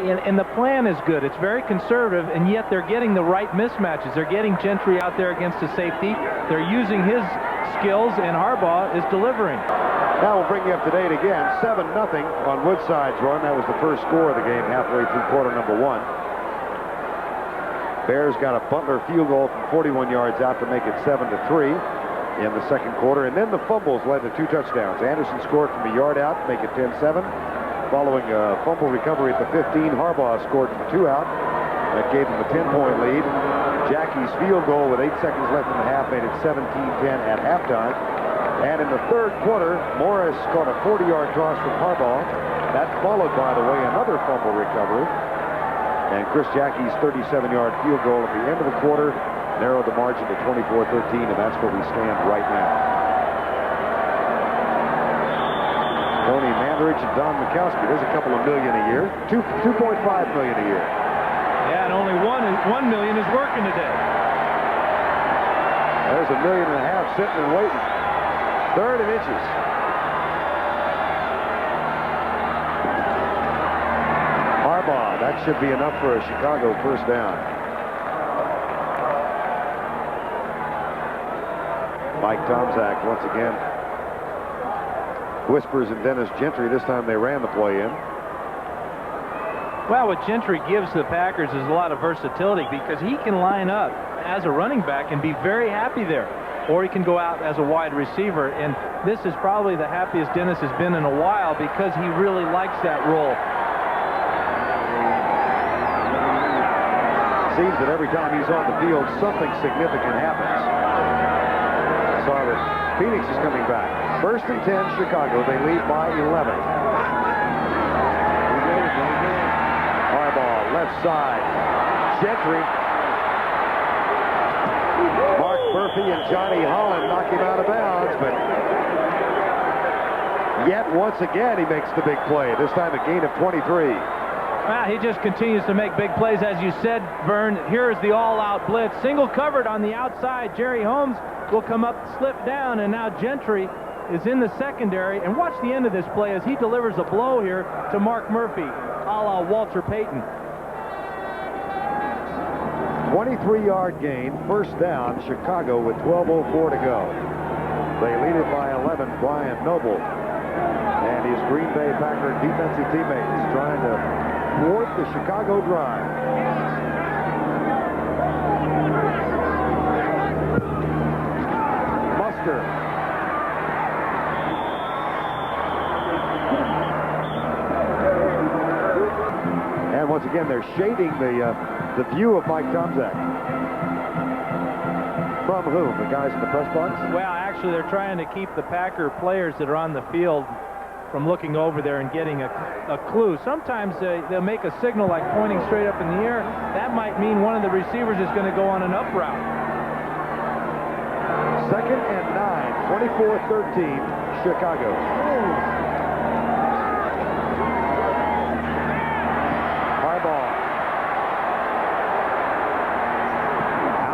And the plan is good. It's very conservative, and yet they're getting the right mismatches. They're getting Gentry out there against the safety. They're using his skills, and Harbaugh is delivering. Now we'll bring you up to date again. 7-0 on Woodside's run. That was the first score of the game halfway through quarter number 1. Bears got a Butler field goal from 41 yards out to make it 7-3 in the second quarter. And then the fumbles led to 2 touchdowns. Anderson scored from a yard out to make it 10-7. Following a fumble recovery at the 15, Harbaugh scored from 2 out. That gave him a 10-point lead. Jackie's field goal with 8 seconds left in the half made it 17-10 at halftime. And in the third quarter, Morris caught a 40-yard toss from Harbaugh. That followed, by the way, another fumble recovery. And Chris Jackie's 37-yard field goal at the end of the quarter narrowed the margin to 24-13, and that's where we stand right now. Tony Mandarich and Don Majkowski. There's a couple of million a year. 2.5 million a year. Yeah, and only $1 million is working today. There's $1.5 million sitting and waiting. Third and inches. Harbaugh, that should be enough for a Chicago first down. Mike Tomczak once again whispers in Dennis Gentry. This time they ran the play in. Well, what Gentry gives the Packers is a lot of versatility, because he can line up as a running back and be very happy there. Or he can go out as a wide receiver, and this is probably the happiest Dennis has been in a while, because he really likes that role. Seems that every time he's on the field, something significant happens. Saw that Phoenix is coming back. First and 10, Chicago. They lead by 11. Harbaugh, left side. Gentry. Mark Murphy and Johnny Holland knock him out of bounds, but yet once again he makes the big play. This time a gain of 23. Well, he just continues to make big plays, as you said, Vern. Here's the all-out blitz. Single covered on the outside. Jerry Holmes will come up, slip down, and now Gentry is in the secondary. And watch the end of this play as he delivers a blow here to Mark Murphy, a la Walter Payton. 23-yard gain, first down, Chicago with 12:04 to go. They lead it by 11, Brian Noble and his Green Bay Packer defensive teammates trying to thwart the Chicago drive. Musker. And once again, they're shading the view of Mike Tomczak. From whom? The guys in the press box? Well, actually, they're trying to keep the Packer players that are on the field from looking over there and getting a clue. Sometimes they'll make a signal like pointing straight up in the air. That might mean one of the receivers is going to go on an up route. Second and 9, 24-13, Chicago.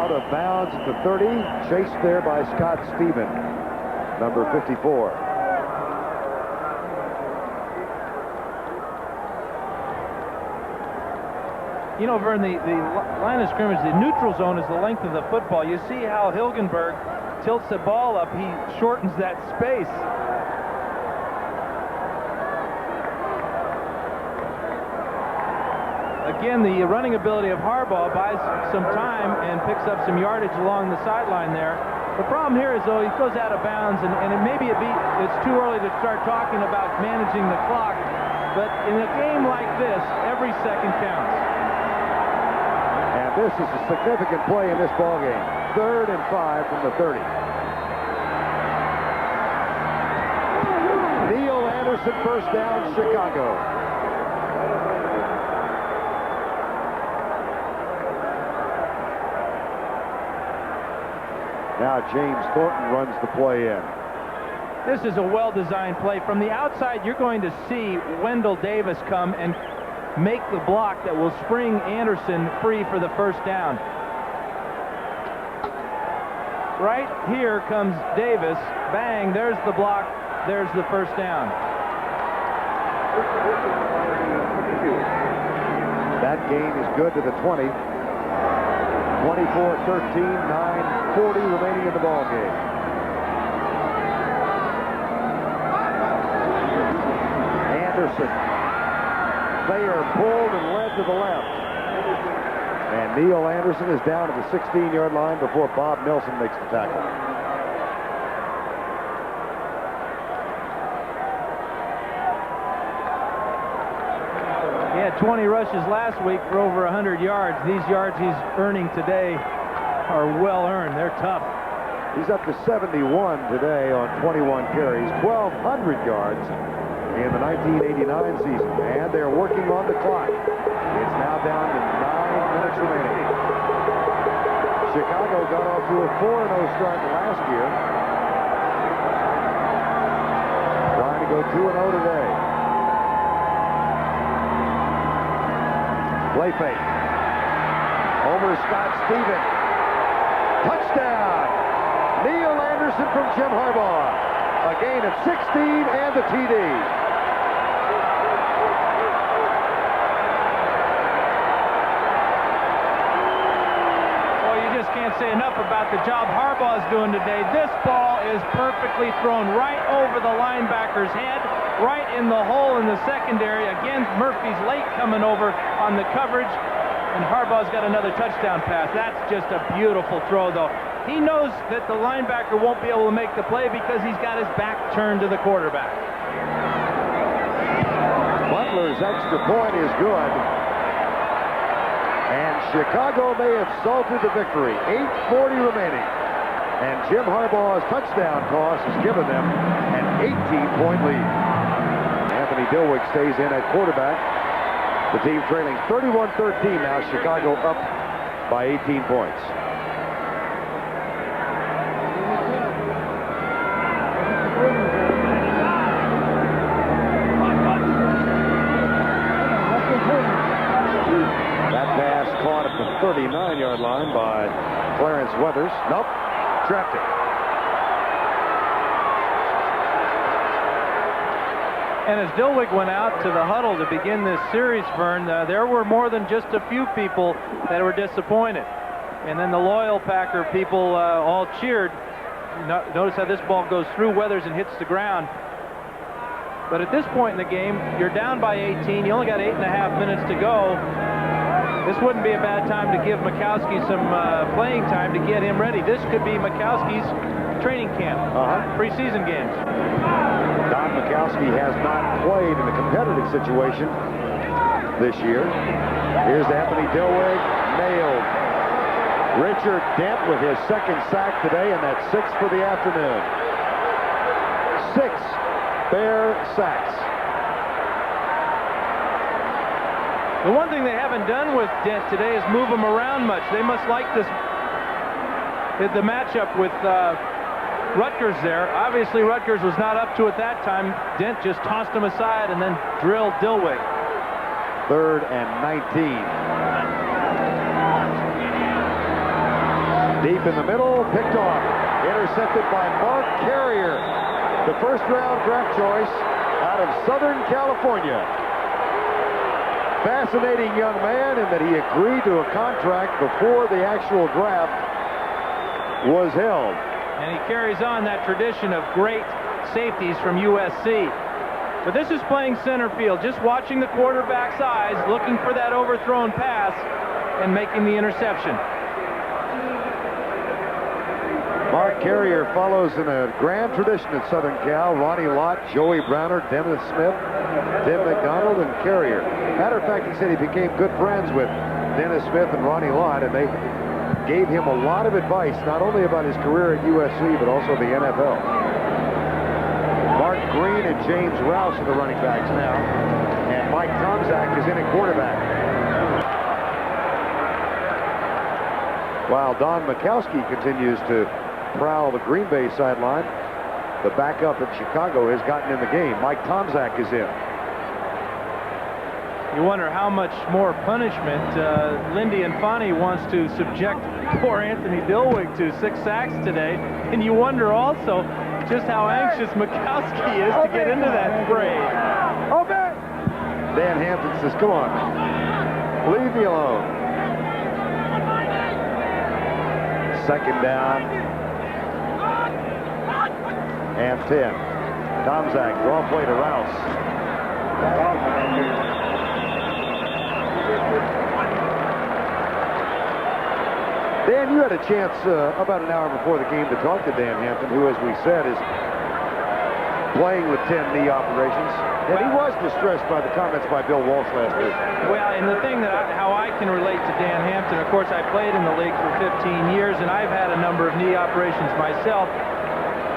Of bounds at the 30, chased there by Scott Stephen, number 54. You know, Vern, the line of scrimmage, the neutral zone is the length of the football. You see how Hilgenberg tilts the ball up. He shortens that space. Again, the running ability of Harbaugh buys some time and picks up some yardage along the sideline there. The problem here is, though, he goes out of bounds, and it's too early to start talking about managing the clock, but in a game like this, every second counts. And this is a significant play in this ballgame. 3rd and 5 from the 30. Neil Anderson, first down, Chicago. Now James Thornton runs the play in. This is a well-designed play. From the outside, you're going to see Wendell Davis come and make the block that will spring Anderson free for the first down. Right here comes Davis. Bang, there's the block. There's the first down. That gain is good to the 20. 24-13, 9:40 remaining in the ball game. Anderson. Thayer pulled and led to the left. And Neil Anderson is down at the 16-yard line before Bob Nelson makes the tackle. He had 20 rushes last week for over 100 yards. These yards he's earning today are well earned. They're tough. He's up to 71 today on 21 carries, 1,200 yards in the 1989 season. And they're working on the clock. It's now down to 9 minutes remaining. Chicago got off to a 4-0 start last year. Trying to go 2-0 today. Play fake. Homer Scott Steven. Touchdown! Neil Anderson from Jim Harbaugh. A gain of 16 and the TD. Well, you just can't say enough about the job Harbaugh's doing today. This ball is perfectly thrown right over the linebacker's head, right in the hole in the secondary. Again, Murphy's late coming over on the coverage, and Harbaugh's got another touchdown pass. That's just a beautiful throw, though. He knows that the linebacker won't be able to make the play because he's got his back turned to the quarterback. Butler's extra point is good. And Chicago may have salted the victory. 8:40 remaining. And Jim Harbaugh's touchdown toss has given them an 18-point lead. Anthony Dilweg stays in at quarterback. The team trailing 31-13 now. Chicago up by 18 points. That pass caught at the 39-yard line by Clarence Weathers. Nope, trapped it. And as Dilweg went out to the huddle to begin this series, Vern, there were more than just a few people that were disappointed. And then the loyal Packer people all cheered. Notice how this ball goes through Weathers and hits the ground. But at this point in the game, you're down by 18. You only got 8.5 minutes to go. This wouldn't be a bad time to give Majkowski some playing time to get him ready. This could be Majkowski's training camp, preseason games. Majkowski has not played in a competitive situation this year. Here's Anthony Dilweg, nailed. Richard Dent with his second sack today, and that's 6 for the afternoon. 6 Bear sacks. The one thing they haven't done with Dent today is move him around much. They must like this, the matchup with Rutgers there. Obviously, Rutgers was not up to it that time. Dent just tossed him aside and then drilled Dilweg. 3rd and 19. Deep in the middle, picked off. Intercepted by Mark Carrier, the first-round draft choice out of Southern California. Fascinating young man in that he agreed to a contract before the actual draft was held. And he carries on that tradition of great safeties from USC. But this is playing center field, just watching the quarterback's eyes, looking for that overthrown pass and making the interception. Mark Carrier follows in a grand tradition at Southern Cal. Ronnie Lott, Joey Browner, Dennis Smith, Tim McDonald, and Carrier. Matter of fact, he said he became good friends with Dennis Smith and Ronnie Lott, and they gave him a lot of advice, not only about his career at USC, but also the NFL. Mark Green and James Rouse are the running backs now, and Mike Tomczak is in at quarterback. While Don Majkowski continues to prowl the Green Bay sideline, the backup in Chicago has gotten in the game. Mike Tomczak is in. You wonder how much more punishment Lindy Infante wants to subject poor Anthony Dilweg to. 6 sacks today. And you wonder also just how anxious Majkowski is to get into that fray. Dan Hampton says, come on. Leave me alone. Second down and 10. Tomczak, draw play to Rouse. Dan, you had a chance about an hour before the game to talk to Dan Hampton, who, as we said, is playing with 10 knee operations. And he was distressed by the comments by Bill Walsh last week. Well, and the thing that how I can relate to Dan Hampton, of course, I played in the league for 15 years, and I've had a number of knee operations myself.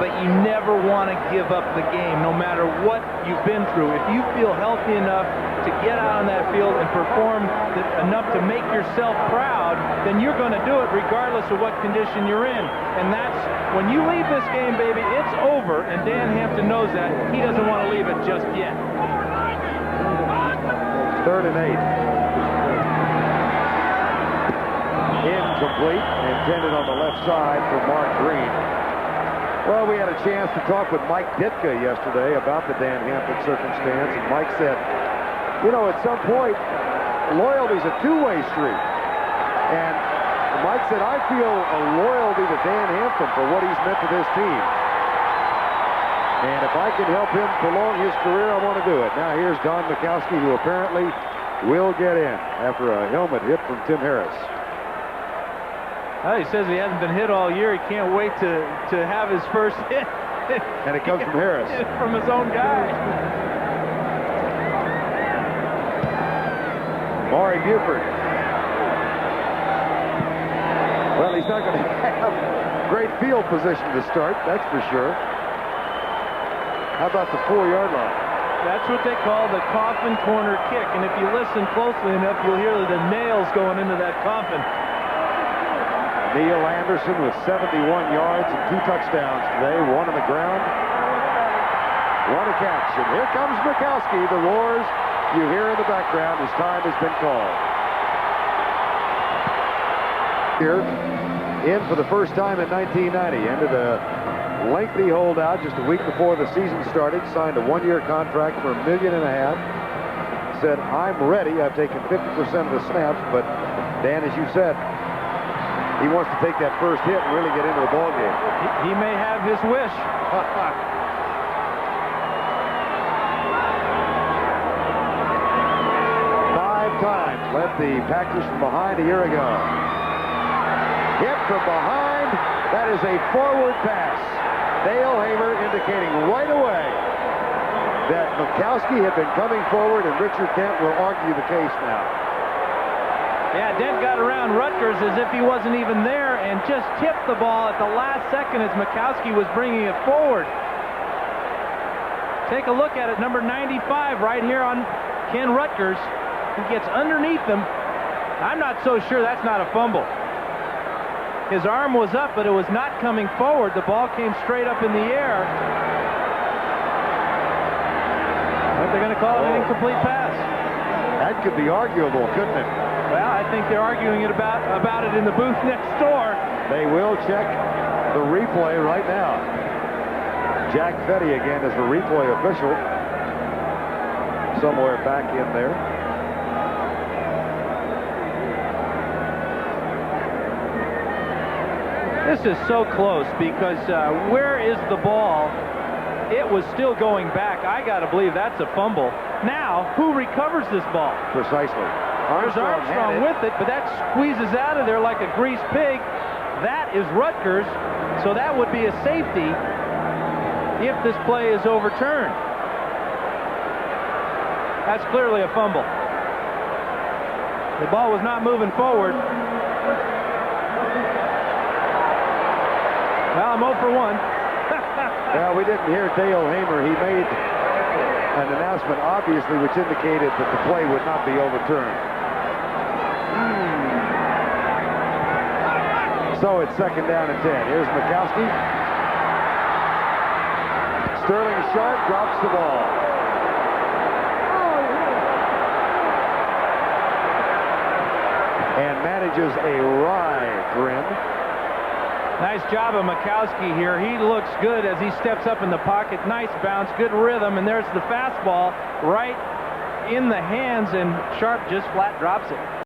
But you never want to give up the game, no matter what you've been through. If you feel healthy enough to get out on that field and perform enough to make yourself proud, then you're going to do it regardless of what condition you're in. And that's, when you leave this game, baby, it's over, and Dan Hampton knows that. He doesn't want to leave it just yet. 3rd and 8. Incomplete, intended on the left side for Mark Green. Well, we had a chance to talk with Mike Ditka yesterday about the Dan Hampton circumstance, and Mike said, you know, at some point, loyalty's a two-way street. And Mike said, I feel a loyalty to Dan Hampton for what he's meant to this team. And if I can help him prolong his career, I want to do it. Now here's Majkowski, who apparently will get in after a helmet hit from Tim Harris. Well, he says he hasn't been hit all year. He can't wait to have his first hit. And it comes from Harris. From his own guy. Maury Buford. Well, he's not going to have great field position to start, that's for sure. How about the 4-yard line? That's what they call the coffin corner kick. And if you listen closely enough, you'll hear the nails going into that coffin. Neil Anderson with 71 yards and 2 touchdowns today. 1 on the ground, 1 a catch. And here comes Majkowski. The roars you hear in the background. His time has been called. Here, in for the first time in 1990. Ended a lengthy holdout just a week before the season started. Signed a 1-year contract for $1.5 million. Said, I'm ready. I've taken 50% of the snaps. But, Dan, as you said, he wants to take that first hit and really get into the ball game. He may have his wish. 5 times led the Packers from behind a year ago. Hit from behind. That is a forward pass. Dale Hamer indicating right away that Majkowski had been coming forward, and Richard Dent will argue the case now. Yeah, Dent got around Rutgers as if he wasn't even there and just tipped the ball at the last second as Majkowski was bringing it forward. Take a look at it, number 95 right here on Ken Rutgers. He gets underneath them. I'm not so sure that's not a fumble. His arm was up, but it was not coming forward. The ball came straight up in the air. But they're going to call it an incomplete pass. That could be arguable, couldn't it? Well, I think they're arguing it about it in the booth next door. They will check the replay right now. Jack Fetty again is the replay official. Somewhere back in there. This is so close because where is the ball? It was still going back. I got to believe that's a fumble. Now, who recovers this ball? Precisely. There's Armstrong with it, but that squeezes out of there like a greased pig. That is Rutgers, so that would be a safety if this play is overturned. That's clearly a fumble. The ball was not moving forward. Well, I'm 0 for 1. Well, we didn't hear Dale Hamer. He made an announcement, obviously, which indicated that the play would not be overturned. So it's 2nd down and 10. Here's Majkowski. Sterling Sharp drops the ball. And manages a wry grin. Nice job of Majkowski here. He looks good as he steps up in the pocket. Nice bounce, good rhythm, and there's the fastball right in the hands, and Sharp just flat drops it.